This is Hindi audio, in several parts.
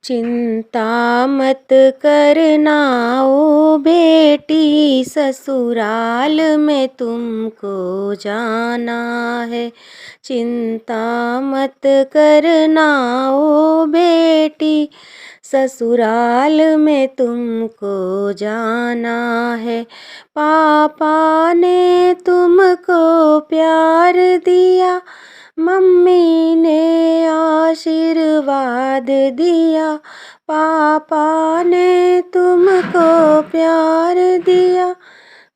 चिंता मत करना ओ बेटी, ससुराल में तुमको जाना है। चिंता मत करना ओ बेटी, ससुराल में तुमको जाना है। पापा ने तुमको प्यार दिया, मम्मी ने आशीर्वाद दिया। पापा ने तुमको प्यार दिया,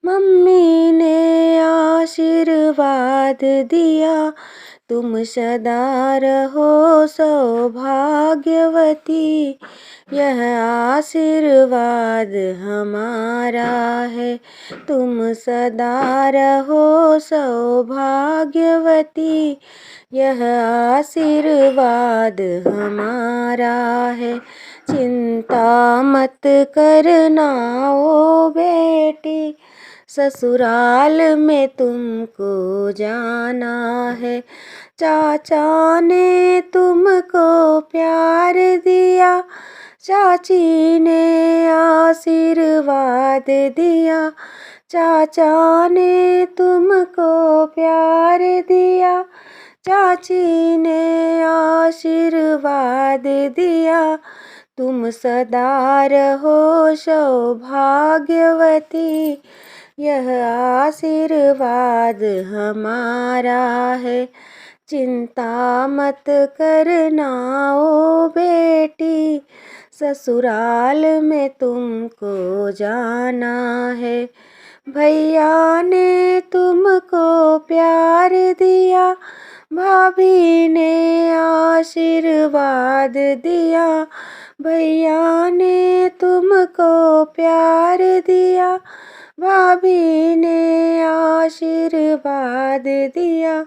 मम्मी ने आशीर्वाद दिया। तुम सदा रहो सौभाग्यवती, यह आशीर्वाद हमारा है। तुम सदा रहो सौभाग्यवती, यह आशीर्वाद हमारा है। चिंता मत करना ओ बेटी, ससुराल में तुमको जाना है। चाचा ने तुमको प्यार दिया, चाची ने आशीर्वाद दिया। चाचा ने तुमको प्यार दिया, चाची ने आशीर्वाद दिया। तुम सदा रहो सौभाग्यवती, यह आशीर्वाद हमारा है। चिंता मत करना ओ बेटी, ससुराल में तुमको जाना है। भैया ने तुमको प्यार दिया, भाभी ने आशीर्वाद दिया। भैया ने तुमको प्यार दिया, भाभी ने आशीर्वाद दिया।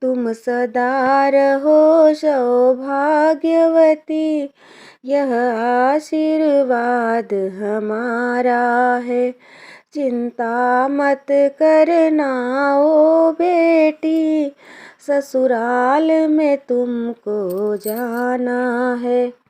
तुम सदा रहो सौभाग्यवती, यह आशीर्वाद हमारा है। चिंता मत करना ओ बेटी, ससुराल में तुमको जाना है।